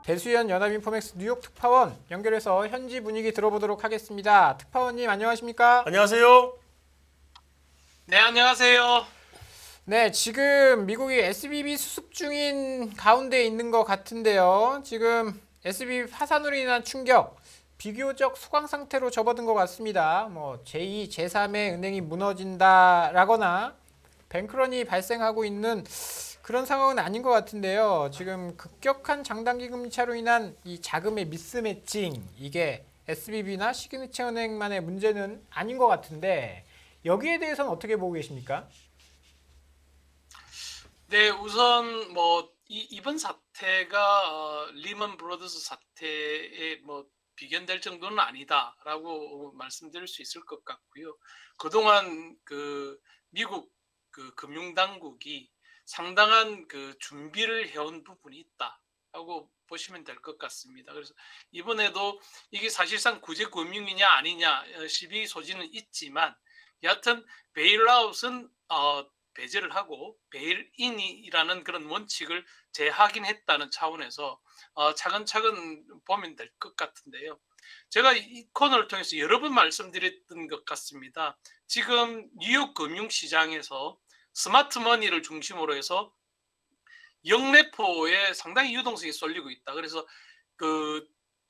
배수연 연합인포맥스 뉴욕 특파원 연결해서 현지 분위기 들어보도록 하겠습니다. 특파원님 안녕하십니까? 안녕하세요. 네, 안녕하세요. 네, 지금 미국이 SBB 수습 중인 가운데 있는 것 같은데요. 지금 SBB 파산으로 인한 충격, 비교적 소강 상태로 접어든 것 같습니다. 제2, 제3의 은행이 무너진다라거나 뱅크런이 발생하고 있는 그런 상황은 아닌 것 같은데요. 지금 급격한 장단기 금리 차로 인한 이 자금의 미스매칭, 이게 SBB나 시그니처은행만의 문제는 아닌 것 같은데 여기에 대해서는 어떻게 보고 계십니까? 네, 우선 이번 사태가 리먼 브러더스 사태에 비견될 정도는 아니다라고 말씀드릴 수 있을 것 같고요. 그동안 미국 금융 당국이 상당한 준비를 해온 부분이 있다라고 보시면 될 것 같습니다. 그래서 이번에도 이게 사실상 구제 금융이냐 아니냐 시비 소지는 있지만 여하튼 베일아웃은 배제를 하고 베일인이라는 그런 원칙을 재확인했다는 차원에서 차근차근 보면 될 것 같은데요. 제가 이 코너를 통해서 여러 번 말씀드렸던 것 같습니다. 지금 뉴욕 금융시장에서 스마트 머니를 중심으로 해서 영래포에 상당히 유동성이 쏠리고 있다. 그래서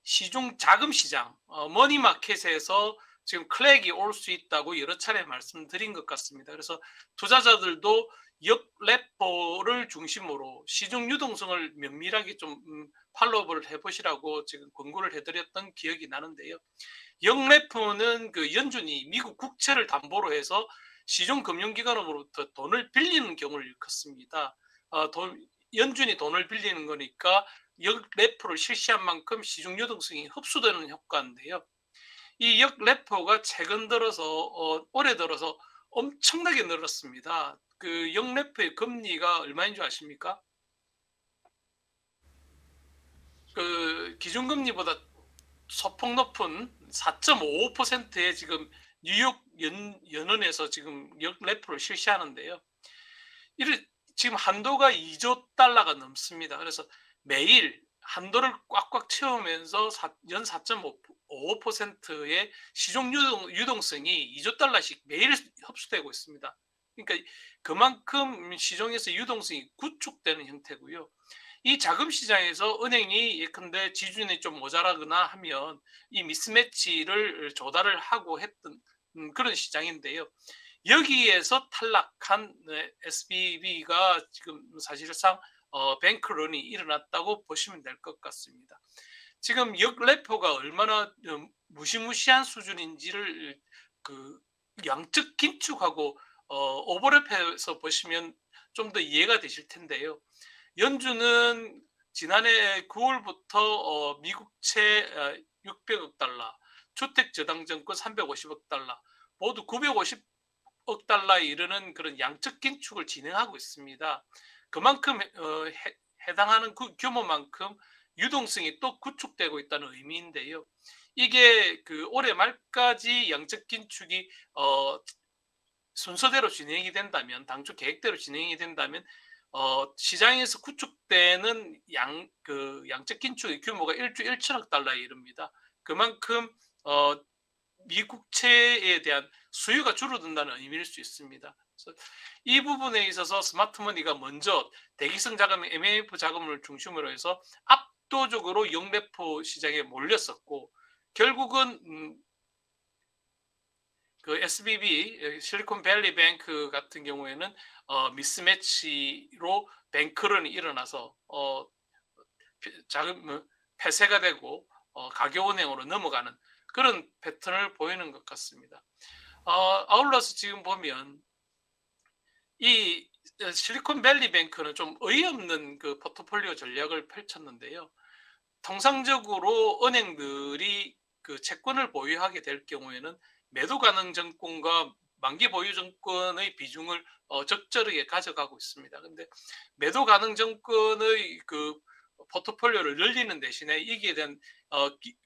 시중 자금 시장, 머니마켓에서 지금 클렉이 올 수 있다고 여러 차례 말씀드린 것 같습니다. 그래서 투자자들도 역레포를 중심으로 시중 유동성을 면밀하게 좀 팔로우를 해보시라고 지금 권고를 해드렸던 기억이 나는데요. 역레포는 연준이 미국 국채를 담보로 해서 시중 금융기관으로부터 돈을 빌리는 경우를 일컫습니다. 연준이 돈을 빌리는 거니까 역레포를 실시한 만큼 시중 유동성이 흡수되는 효과인데요. 이 역레포가 최근 들어서 올해 들어서 엄청나게 늘었습니다. 역레포의 금리가 얼마인 줄 아십니까? 기준금리보다 소폭 높은 4.55%에 지금 뉴욕 연은에서 지금 역레포를 실시하는데요. 지금 한도가 2조 달러가 넘습니다. 그래서 매일 한도를 꽉꽉 채우면서 연 4.55%의 시중 유동성이 2조 달러씩 매일 흡수되고 있습니다. 그러니까 그만큼 시중에서 유동성이 구축되는 형태고요. 이 자금 시장에서 은행이 예컨대 지준이 좀 모자라거나 하면 이 미스매치를 조달을 하고 했던 그런 시장인데요. 여기에서 탈락한 SBB가 지금 사실상 뱅크런이 일어났다고 보시면 될 것 같습니다. 지금 역레포가 얼마나 무시무시한 수준인지를 양측 긴축하고 오버랩해서 보시면 좀 더 이해가 되실 텐데요. 연준은 지난해 9월부터 미국채 600억 달러, 주택저당증권 350억 달러, 모두 950억 달러에 이르는 그런 양적 긴축을 진행하고 있습니다. 그만큼 해당하는 규모만큼 유동성이 또 구축되고 있다는 의미인데요. 이게 올해 말까지 양적 긴축이 순서대로 진행이 된다면, 당초 계획대로 진행이 된다면 시장에서 구축되는 양적 긴축의 규모가 1조 1천억 달러에 이릅니다. 그만큼 미국채에 대한 수요가 줄어든다는 의미일 수 있습니다. 그래서 이 부분에 있어서 스마트머니가 먼저 대기성 자금, MMF 자금을 중심으로 해서 압도적으로 역레포 시장에 몰렸었고 결국은 SBB, 실리콘밸리 뱅크 같은 경우에는 미스매치로 뱅크런이 일어나서 자금 폐쇄가 되고 가계은행으로 넘어가는 그런 패턴을 보이는 것 같습니다. 아울러서 지금 보면 이 실리콘밸리 뱅크는 좀 어이없는 포트폴리오 전략을 펼쳤는데요. 통상적으로 은행들이 채권을 보유하게 될 경우에는 매도 가능 증권과 만기 보유 증권의 비중을 적절하게 가져가고 있습니다. 그런데 매도 가능 증권의 포트폴리오를 늘리는 대신에 이기에 대한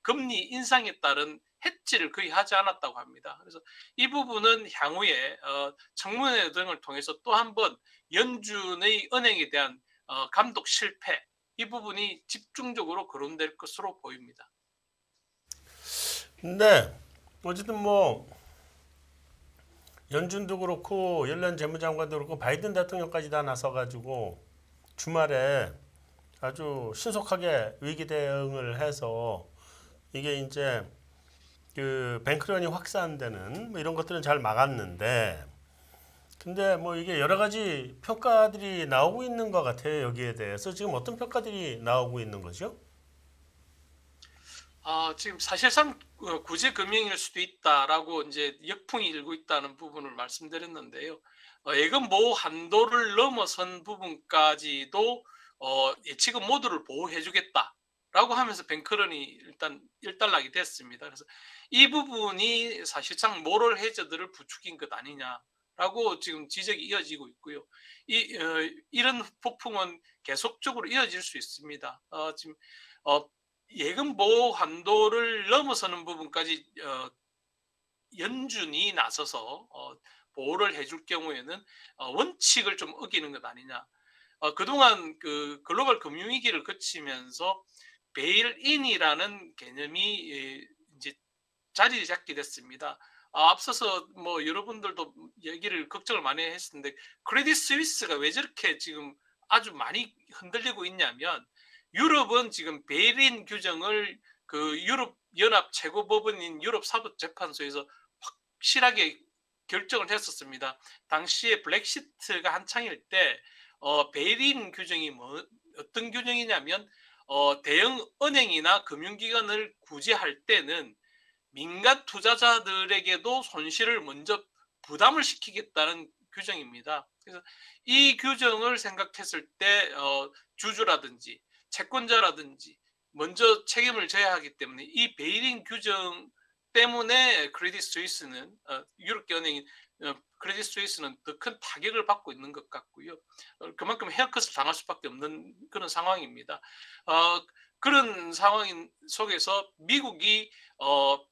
금리 인상에 따른 해지를 거의 하지 않았다고 합니다. 그래서 이 부분은 향후에 청문회 등을 통해서 또 한 번 연준의 은행에 대한 감독 실패, 이 부분이 집중적으로 거론될 것으로 보입니다. 근데 어쨌든 뭐 연준도 그렇고 옐런 재무장관도 그렇고 바이든 대통령까지 다 나서가지고 주말에 아주 신속하게 위기 대응을 해서 이게 이제 그 뱅크런이 확산되는 뭐 이런 것들은 잘 막았는데, 근데 뭐 이게 여러 가지 평가들이 나오고 있는 것 같아요. 여기에 대해서 지금 어떤 평가들이 나오고 있는 거죠? 지금 사실상 구제 금융일 수도 있다라고 이제 역풍이 일고 있다는 부분을 말씀드렸는데요. 예금 보호 한도를 넘어선 부분까지도 예치금 모두를 보호해주겠다라고 하면서 뱅크런이 일단 일단락이 됐습니다. 그래서 이 부분이 사실상 모럴 해저들을 부추긴 것 아니냐라고 지금 지적이 이어지고 있고요. 이런 폭풍은 계속적으로 이어질 수 있습니다. 지금 예금 보호 한도를 넘어서는 부분까지 연준이 나서서 보호를 해줄 경우에는 원칙을 좀 어기는 것 아니냐. 그동안 그 글로벌 금융위기를 거치면서 베일인이라는 개념이 이제 자리 잡게 됐습니다. 앞서서 뭐 여러분들도 얘기를 걱정을 많이 했었는데 크레딧 스위스가 왜 저렇게 지금 아주 많이 흔들리고 있냐면, 유럽은 지금 베일인 규정을 그 유럽 연합 최고법원인 유럽 사법재판소에서 확실하게 결정을 했었습니다. 당시에 블랙시트가 한창일 때 베일인 규정이 어떤 규정이냐면, 대형 은행이나 금융기관을 구제할 때는 민간 투자자들에게도 손실을 먼저 부담을 시키겠다는 규정입니다. 그래서 이 규정을 생각했을 때 주주라든지 채권자라든지 먼저 책임을 져야 하기 때문에 이 베일인 규정 때문에 크레딧 스위스는 유럽계 은행인 크레딧 스위스는 더 큰 타격을 받고 있는 것 같고요. 그만큼 헤어컷을 당할 수밖에 없는 그런 상황입니다. 그런 상황 속에서 미국이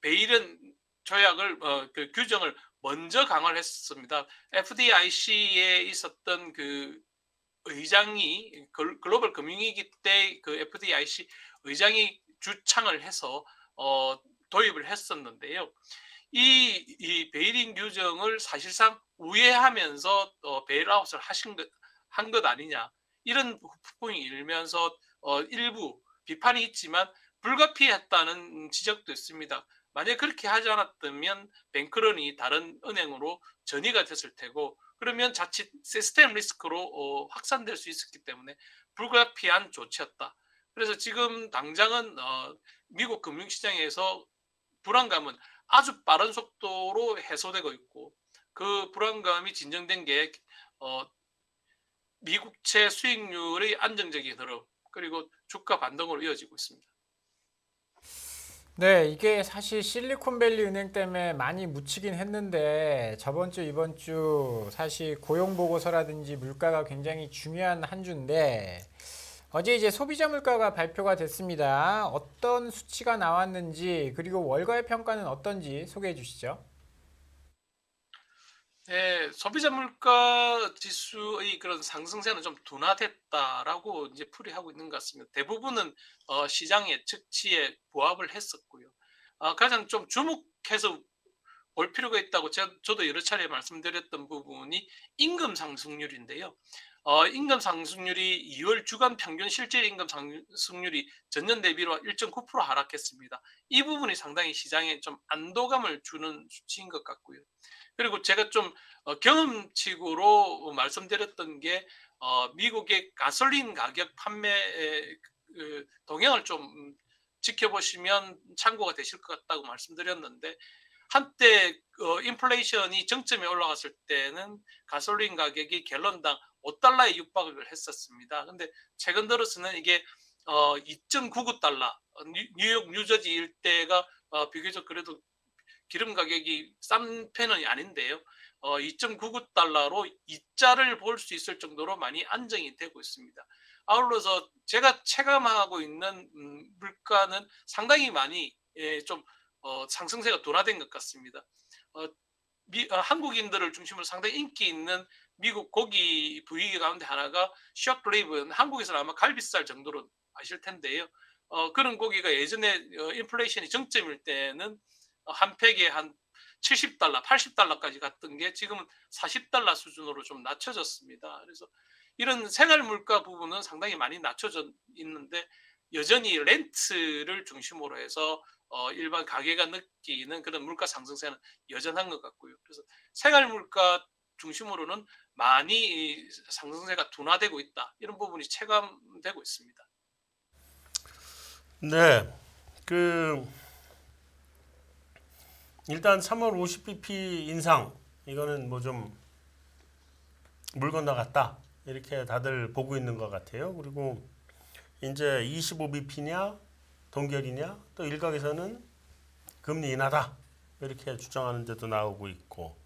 베일은 조약을 그 규정을 먼저 강화를 했습니다. FDIC에 있었던 그 의장이 글로벌 금융위기 때 그 FDIC 의장이 주창을 해서 도입을 했었는데요. 이 베일인 규정을 사실상 우회하면서 베일아웃을 한 것 아니냐, 이런 후폭풍이 일면서 일부 비판이 있지만 불가피했다는 지적도 있습니다. 만약 그렇게 하지 않았다면 뱅크런이 다른 은행으로 전이가 됐을 테고, 그러면 자칫 시스템 리스크로 확산될 수 있었기 때문에 불가피한 조치였다. 그래서 지금 당장은 미국 금융시장에서 불안감은 아주 빠른 속도로 해소되고 있고, 그 불안감이 진정된 게 미국채 수익률의 안정적인 흐름, 그리고 주가 반등으로 이어지고 있습니다. 네, 이게 사실 실리콘밸리 은행 때문에 많이 묻히긴 했는데 저번 주, 이번 주 사실 고용 보고서라든지 물가가 굉장히 중요한 한 주인데 어제 이제 소비자 물가가 발표가 됐습니다. 어떤 수치가 나왔는지 그리고 월가의 평가는 어떤지 소개해 주시죠. 네, 소비자 물가 지수의 그런 상승세는 좀 둔화됐다라고 이제 풀이하고 있는 것 같습니다. 대부분은 시장 예측치에 부합을 했었고요. 가장 좀 주목해서 볼 필요가 있다고 저도 여러 차례 말씀드렸던 부분이 임금 상승률인데요. 임금 상승률이 2월 주간 평균 실질 임금 상승률이 전년 대비로 1.9% 하락했습니다. 이 부분이 상당히 시장에 좀 안도감을 주는 수치인 것 같고요. 그리고 제가 좀 경험칙으로 말씀드렸던 게 미국의 가솔린 가격 판매의 그 동향을 좀 지켜보시면 참고가 되실 것 같다고 말씀드렸는데, 한때 인플레이션이 정점에 올라갔을 때는 가솔린 가격이 갤런당 5달러에 육박을 했었습니다. 근데 최근 들어서는 이게 2.99달러, 뉴욕, 뉴저지 일대가 비교적 그래도 기름 가격이 싼 편은 아닌데요. 2.99달러로 이자를 볼 수 있을 정도로 많이 안정이 되고 있습니다. 아울러서 제가 체감하고 있는 물가는 상당히 많이 좀 상승세가 둔화된 것 같습니다. 한국인들을 중심으로 상당히 인기 있는 미국 고기 부위 가운데 하나가 셔크레이븐, 한국에서는 아마 갈비살 정도로 아실 텐데요. 그런 고기가 예전에 인플레이션이 정점일 때는 한 팩에 한 $70, $80까지 갔던 게 지금은 $40 수준으로 좀 낮춰졌습니다. 그래서 이런 생활 물가 부분은 상당히 많이 낮춰져 있는데 여전히 렌트를 중심으로 해서 일반 가게가 느끼는 그런 물가 상승세는 여전한 것 같고요. 그래서 생활 물가 중심으로는 많이 이 상승세가 둔화되고 있다. 이런 부분이 체감되고 있습니다. 네, 일단 3월 50bp 인상 이거는 뭐 좀 물 건너갔다 이렇게 다들 보고 있는 것 같아요. 그리고 이제 25bp냐 동결이냐 또 일각에서는 금리 인하다 이렇게 주장하는 데도 나오고 있고.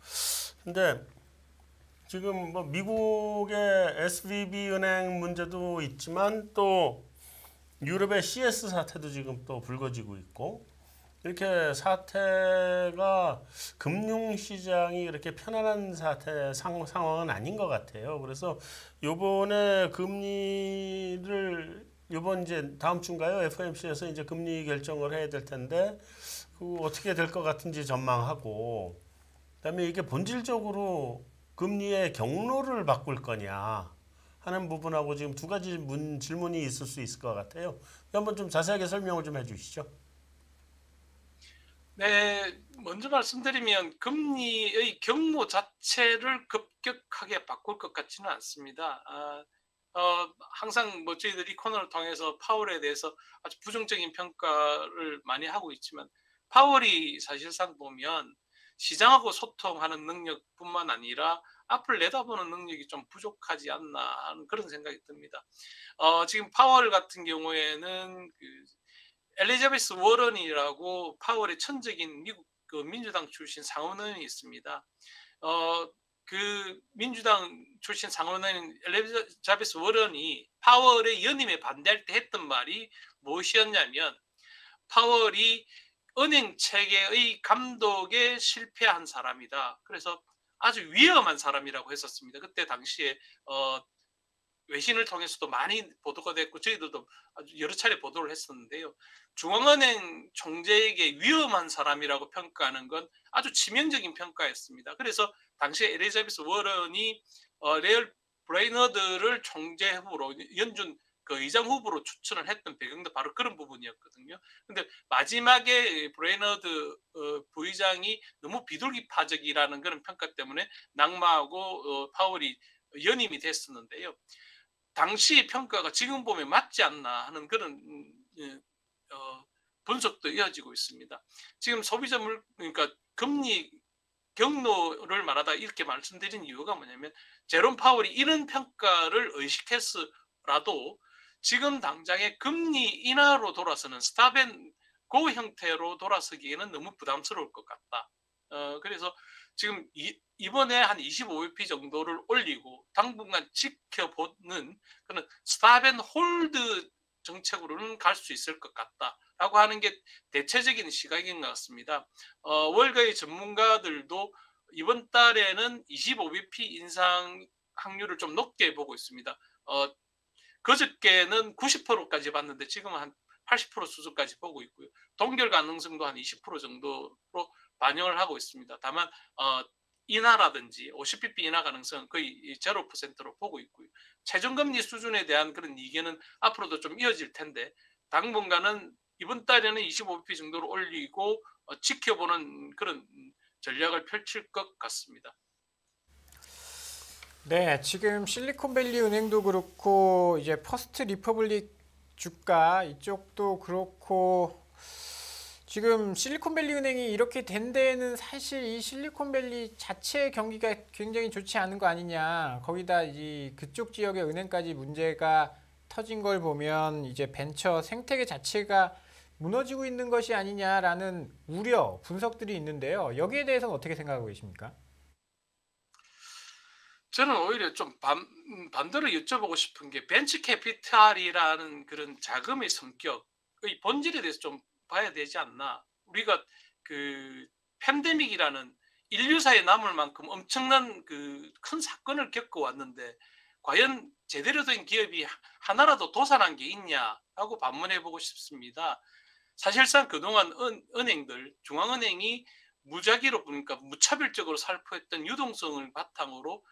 근데 지금 뭐 미국의 SVB 은행 문제도 있지만 또 유럽의 CS 사태도 지금 또 불거지고 있고, 이렇게 사태가 금융시장이 이렇게 편안한 상황은 아닌 것 같아요. 그래서 요번에 금리를 요번 이제 다음 주인가요? FOMC에서 이제 금리 결정을 해야 될 텐데 그 어떻게 될 것 같은지 전망하고, 그다음에 이게 본질적으로 금리의 경로를 바꿀 거냐 하는 부분하고 지금 두 가지 질문이 있을 수 있을 것 같아요. 한번 좀 자세하게 설명을 좀 해주시죠. 네, 먼저 말씀드리면 금리의 경로 자체를 급격하게 바꿀 것 같지는 않습니다. 항상 뭐 저희들이 코너를 통해서 파월에 대해서 아주 부정적인 평가를 많이 하고 있지만 파월이 사실상 보면 시장하고 소통하는 능력뿐만 아니라 앞을 내다보는 능력이 좀 부족하지 않나 하는 그런 생각이 듭니다. 지금 파월 같은 경우에는 엘리자베스 워런이라고 파월의 천적인 미국 민주당 출신 상원의원이 있습니다. 그 민주당 출신 상원의원 엘리자베스 워런이 파월의 연임에 반대할 때 했던 말이 무엇이었냐면 파월이 은행 체계의 감독에 실패한 사람이다. 그래서 아주 위험한 사람이라고 했었습니다. 그때 당시에 외신을 통해서도 많이 보도가 됐고 저희들도 아주 여러 차례 보도를 했었는데요. 중앙은행 총재에게 위험한 사람이라고 평가하는 건 아주 치명적인 평가였습니다. 그래서 당시에 엘리자베스 워런이 레얼 브레이너드를 총재 후보로 연준 그 의장 후보로 추천을 했던 배경도 바로 그런 부분이었거든요. 근데 마지막에 브레이너드 부의장이 너무 비둘기파적이라는 그런 평가 때문에 낙마하고 파월이 연임이 됐었는데요. 당시 평가가 지금 보면 맞지 않나 하는 그런 분석도 이어지고 있습니다. 지금 소비자 그러니까 금리 경로를 말하다 이렇게 말씀드린 이유가 뭐냐면 제롬 파월이 이런 평가를 의식했으라도 지금 당장의 금리 인하로 돌아서는 스탑앤고 형태로 돌아서기에는 너무 부담스러울 것 같다. 그래서 지금 이번에 한 25bp 정도를 올리고 당분간 지켜보는 그런 스탑앤홀드 정책으로는 갈 수 있을 것 같다라고 하는 게 대체적인 시각인 것 같습니다. 월가의 전문가들도 이번 달에는 25bp 인상 확률을 좀 높게 보고 있습니다. 그저께는 90%까지 봤는데 지금은 한 80% 수준까지 보고 있고요. 동결 가능성도 한 20% 정도로 반영을 하고 있습니다. 다만 인하라든지 50bp 인하 가능성은 거의 0%로 보고 있고요. 최저금리 수준에 대한 그런 이견은 앞으로도 좀 이어질 텐데 당분간은 이번 달에는 25bp 정도로 올리고 지켜보는 그런 전략을 펼칠 것 같습니다. 네, 지금 실리콘밸리 은행도 그렇고 이제 퍼스트 리퍼블릭 주가 이쪽도 그렇고 지금 실리콘밸리 은행이 이렇게 된 데에는 사실 이 실리콘밸리 자체 경기가 굉장히 좋지 않은 거 아니냐. 거기다 이 그쪽 지역의 은행까지 문제가 터진 걸 보면 이제 벤처 생태계 자체가 무너지고 있는 것이 아니냐라는 우려, 분석들이 있는데요. 여기에 대해서는 어떻게 생각하고 계십니까? 저는 오히려 좀 반대로 여쭤보고 싶은 게 벤처 캐피탈이라는 그런 자금의 성격의 본질에 대해서 좀 봐야 되지 않나. 우리가 그 팬데믹이라는 인류사에 남을 만큼 엄청난 그 큰 사건을 겪어왔는데 과연 제대로 된 기업이 하나라도 도산한 게 있냐 하고 반문해 보고 싶습니다. 사실상 그동안 은행들, 중앙은행이 무작위로 보니까 무차별적으로 살포했던 유동성을 바탕으로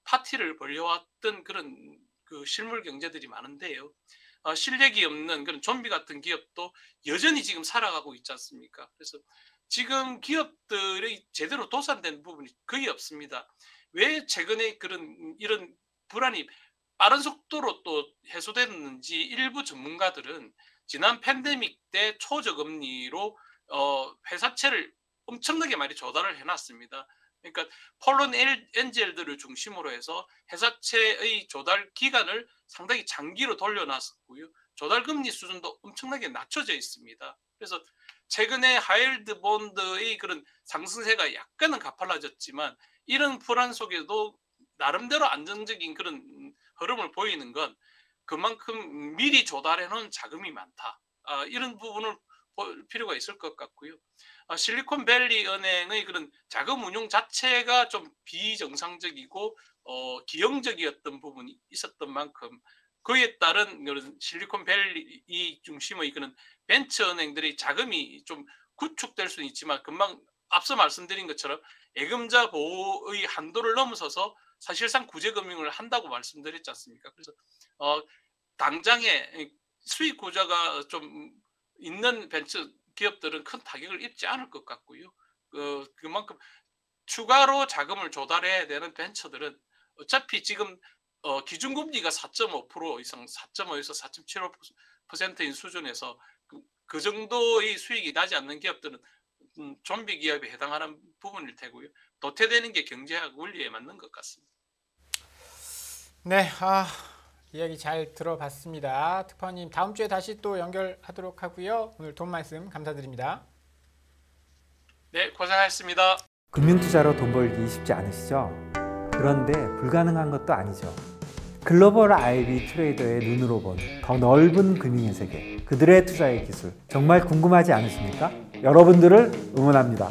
파티를 벌여왔던 그런 그 실물 경제들이 많은데요. 실력이 없는 그런 좀비 같은 기업도 여전히 지금 살아가고 있지 않습니까? 그래서 지금 기업들이 제대로 도산된 부분이 거의 없습니다. 왜 최근에 이런 불안이 빠른 속도로 또 해소됐는지 일부 전문가들은 지난 팬데믹 때 초저금리로 회사채를 엄청나게 많이 조달을 해놨습니다. 그러니까 폴론 엔젤들을 중심으로 해서 회사채의 조달 기간을 상당히 장기로 돌려놨고요. 조달 금리 수준도 엄청나게 낮춰져 있습니다. 그래서 최근에 하이힐드 본드의 그런 상승세가 약간은 가팔라졌지만 이런 불안 속에도 나름대로 안정적인 그런 흐름을 보이는 건 그만큼 미리 조달해 놓은 자금이 많다. 이런 부분을 볼 필요가 있을 것 같고요. 실리콘밸리 은행의 그런 자금 운용 자체가 좀 비정상적이고 기형적이었던 부분이 있었던 만큼 그에 따른 그런 실리콘밸리 중심의 그런 벤처 은행들의 자금이 좀 구축될 수는 있지만 금방 앞서 말씀드린 것처럼 예금자 보호의 한도를 넘어서서 사실상 구제금융을 한다고 말씀드렸지 않습니까? 그래서 당장에 수익 구조가 좀 있는 벤처 기업들은 큰 타격을 입지 않을 것 같고요. 그만큼 추가로 자금을 조달해야 되는 벤처들은 어차피 지금 기준금리가 4.5% 이상, 4.5에서 4.75%인 수준에서 그 정도의 수익이 나지 않는 기업들은 좀비 기업에 해당하는 부분일 테고요. 도태되는 게 경제학 원리에 맞는 것 같습니다. 네, 이야기 잘 들어봤습니다. 특파원님 다음 주에 다시 또 연결하도록 하고요. 오늘 도움 말씀 감사드립니다. 네, 고생하셨습니다. 금융투자로 돈 벌기 쉽지 않으시죠? 그런데 불가능한 것도 아니죠. 글로벌 IB 트레이더의 눈으로 본 더 넓은 금융의 세계, 그들의 투자의 기술 정말 궁금하지 않으십니까? 여러분들을 응원합니다.